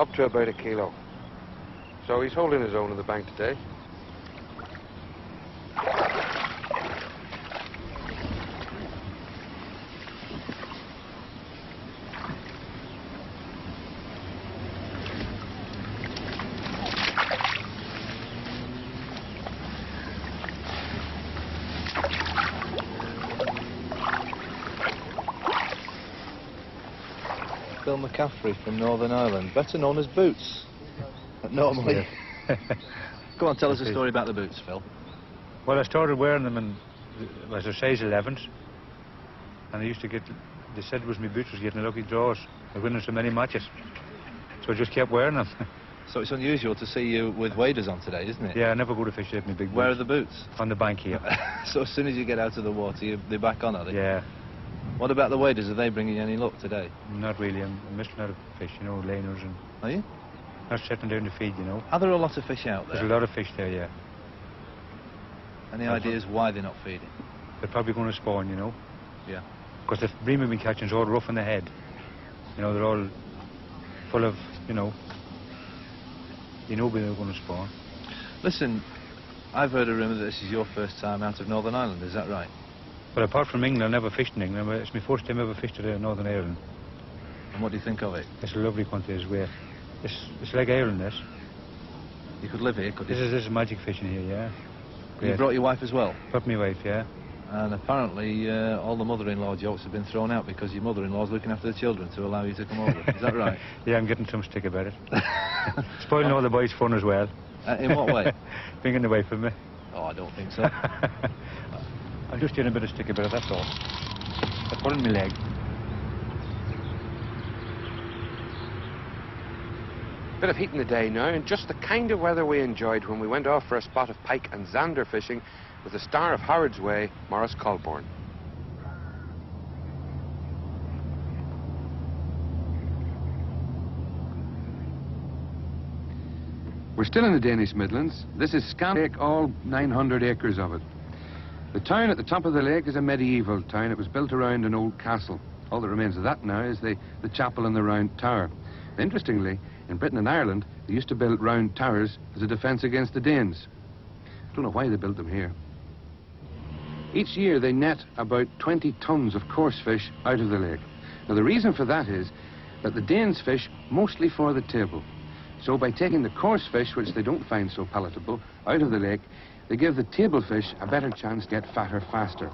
up to about 1 kilo. So he's holding his own in the bank today. Phil McCaffrey from Northern Ireland, better known as Boots, normally. Go on, tell us a story about the boots, Phil. Well, I started wearing them in, as a size 11s, and I used to get, they said it was my boots was getting lucky draws. I was winning so many matches, so I just kept wearing them. So it's unusual to see you with waders on today, isn't it? Yeah, I never go to fish with my big boots. Where are the boots? On the bank here. So as soon as you get out of the water, they're back on, are they? Yeah. What about the waders? Are they bringing you any luck today? Not really. I'm missing out of fish, you know, laners and... Are you? Not sitting down to feed, you know. Are there a lot of fish out there? There's a lot of fish there, yeah. Any ideas why they're not feeding? They're probably going to spawn, you know. Yeah. Because the bream we've been catching is all rough in the head. You know, they're all full of, you know they're going to spawn. Listen, I've heard a rumour that this is your first time out of Northern Ireland, is that right? Well, apart from England, I never fished in England. It's my first time ever fished in Northern Ireland. And what do you think of it? It's a lovely country as well. It's like Ireland, this. You could live here, could you? This is magic fishing here, yeah. You brought your wife as well? Brought my wife, yeah. And apparently all the mother-in-law jokes have been thrown out because your mother-in-law's looking after the children to allow you to come over. Is that right? Yeah, I'm getting some stick about it. Spoiling all the boys' fun as well. In what way? Bringing away from me. Oh, I don't think so. I'm just getting a bit of stick about it, that's all. I put it in my leg. Bit of heat in the day now, and just the kind of weather we enjoyed when we went off for a spot of pike and zander fishing with the star of Howard's Way, Maurice Colborne. We're still in the Danish Midlands. This is Scan Lake, all 900 acres of it. The town at the top of the lake is a medieval town. It was built around an old castle. All that remains of that now is the chapel and the round tower. Interestingly, in Britain and Ireland, they used to build round towers as a defence against the Danes. I don't know why they built them here. Each year they net about 20 tons of coarse fish out of the lake. Now the reason for that is that the Danes fish mostly for the table. So by taking the coarse fish, which they don't find so palatable, out of the lake, they give the table fish a better chance to get fatter faster.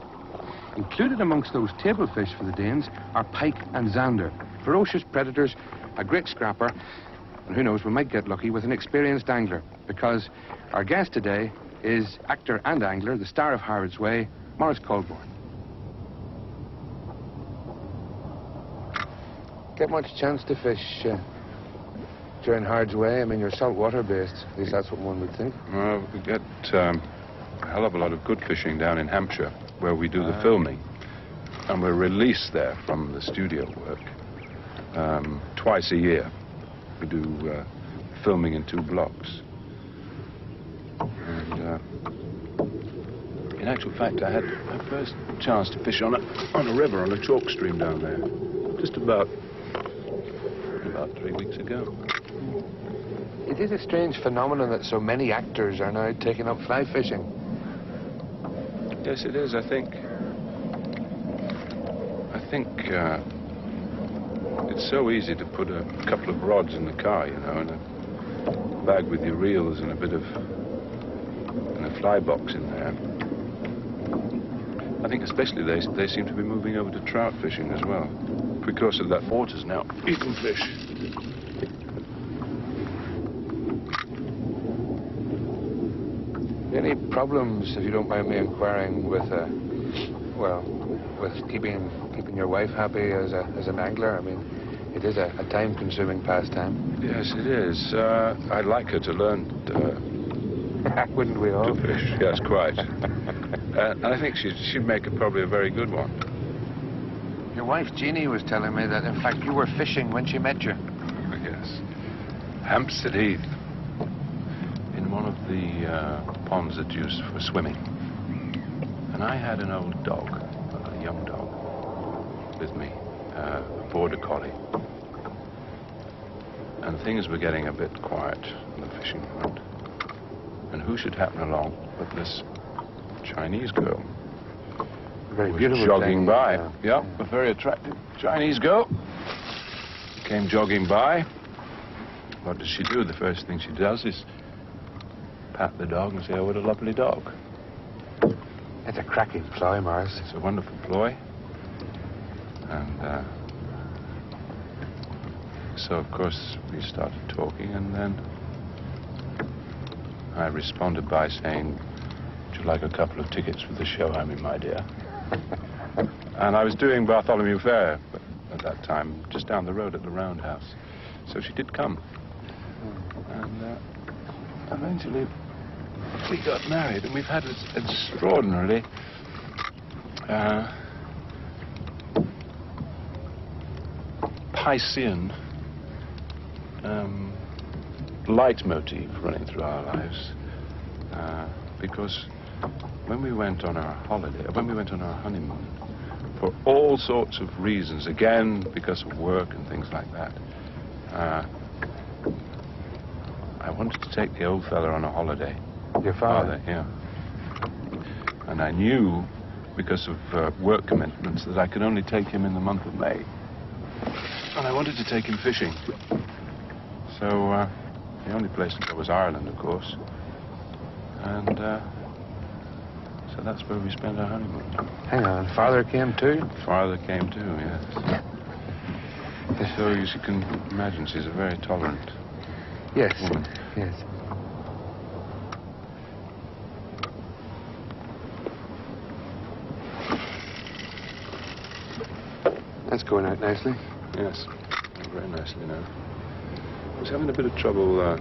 Included amongst those table fish for the Danes are pike and zander, ferocious predators, a great scrapper, and who knows, we might get lucky with an experienced angler, because our guest today is actor and angler, the star of Howard's Way, Maurice Colborne. Get much chance to fish during Howard's Way? I mean, you're saltwater based, at least that's what one would think. Well, we get a hell of a lot of good fishing down in Hampshire, where we do the filming. And we're released there from the studio work twice a year. We do filming in 2 blocks. And in actual fact, I had my first chance to fish on a river, on a chalk stream down there, just about 3 weeks ago. It is a strange phenomenon that so many actors are now taking up fly fishing. Yes, it is. I think it's so easy to put a couple of rods in the car, you know, and a bag with your reels and a fly box in there. I think especially they seem to be moving over to trout fishing as well, because of that water's now eating fish. Any problems, if you don't mind me inquiring, with with keeping your wife happy as an angler? I mean, it is a time-consuming pastime. Yes, it is. I'd like her to learn wouldn't we all? to fish. Yes, quite. And I think she'd make probably a very good one. Your wife Jeannie was telling me that, in fact, you were fishing when she met you. Yes. Hampstead Heath, in one of the ponds that's used for swimming. And I had an old dog, a young dog, with me, a border collie. And things were getting a bit quiet on the fishing front. And who should happen along but this Chinese girl? Very Was beautiful. jogging by. Yeah. A very attractive Chinese girl. Came jogging by. What does she do? The first thing she does is pat the dog and say, "Oh, what a lovely dog." It's a cracking ploy, Morris. It's a wonderful ploy. And so, of course, we started talking, and then I responded by saying, "Would you like a couple of tickets for the show I'm in, my dear?" And I was doing Bartholomew Fair at that time, just down the road at the Roundhouse. So she did come. And eventually we got married, and we've had this extraordinarily Piscean leitmotif running through our lives. Because when we went on our holiday, when we went on our honeymoon, for all sorts of reasons, again, because of work and things like that, I wanted to take the old fella on a holiday. Your father? Yeah. And I knew, because of work commitments, that I could only take him in the month of May. And I wanted to take him fishing. So the only place to go was Ireland, of course. And so that's where we spent our honeymoon. Hang on, father came too? Father came too, yes. So you can imagine she's a very tolerant woman. Yes. That's going out nicely. Yes, very nicely now. I was having a bit of trouble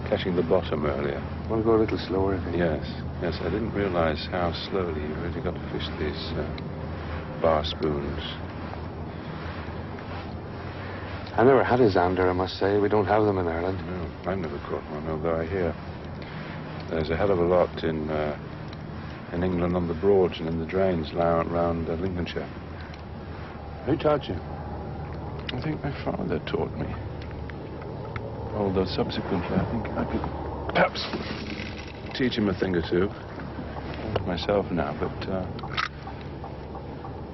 catching the bottom earlier. Want to go a little slower, I think. Yes, I didn't realize how slowly you really got to fish these bar spoons. I never had a Xander, I must say. We don't have them in Ireland. No, I've never caught one, although I hear there's a hell of a lot in England on the Broads and in the drains around Lincolnshire. Who taught you? I think my father taught me. Although subsequently, I think I could perhaps teach him a thing or two myself now. But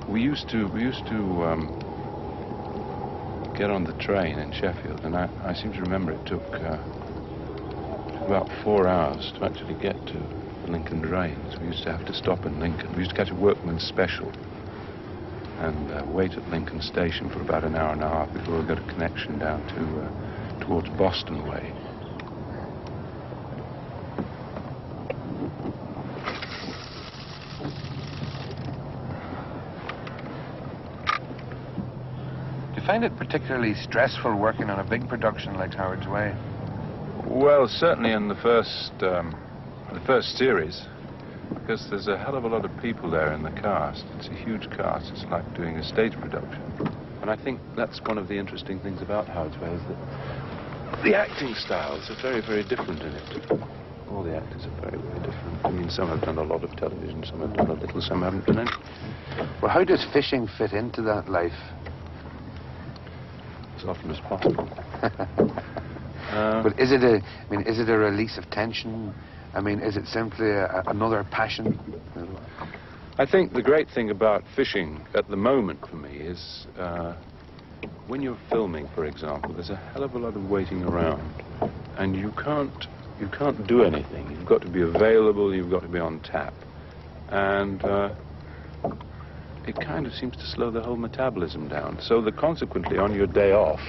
we used to get on the train in Sheffield, and I seem to remember it took about 4 hours to actually get to the Lincoln drains. We used to have to stop in Lincoln. We used to catch a workman's special and wait at Lincoln Station for about an hour and a half before we got a connection down to towards Boston way. Do you find it particularly stressful working on a big production like Howard's Way? Well, certainly in the first series, because there's a hell of a lot of people there in the cast. It's a huge cast. It's like doing a stage production. And I think that's one of the interesting things about Howard's Way, is that the acting styles are very, very different in it. All the actors are very, very different. I mean, some have done a lot of television, some have done a little, some haven't done any. Well, how does fishing fit into that life? As often as possible. But is it a release of tension? I mean, is it simply another passion? I think the great thing about fishing at the moment for me is when you're filming, for example, there's a hell of a lot of waiting around, and you can't do anything. You've got to be available. You've got to be on tap, and it kind of seems to slow the whole metabolism down. So that consequently, on your day off,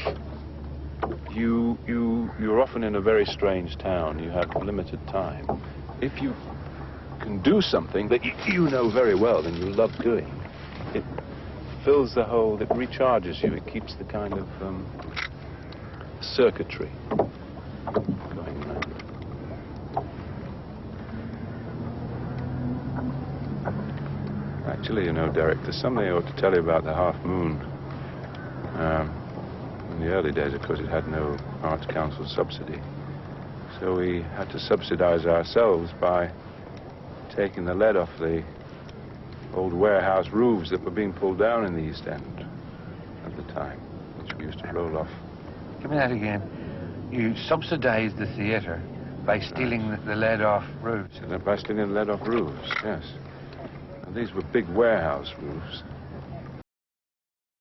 you're often in a very strange town. You have limited time. If you can do something that you know very well and you love doing, it fills the hole, it recharges you, it keeps the kind of circuitry going round. Actually, you know, Derek, there's something I ought to tell you about the Half Moon. In the early days, of course, it had no Arts Council subsidy. So we had to subsidize ourselves by taking the lead off the old warehouse roofs that were being pulled down in the East End at the time, which we used to roll off Give me that again. You subsidised the theatre by stealing the lead off roofs. By stealing lead off roofs, yes. And these were big warehouse roofs.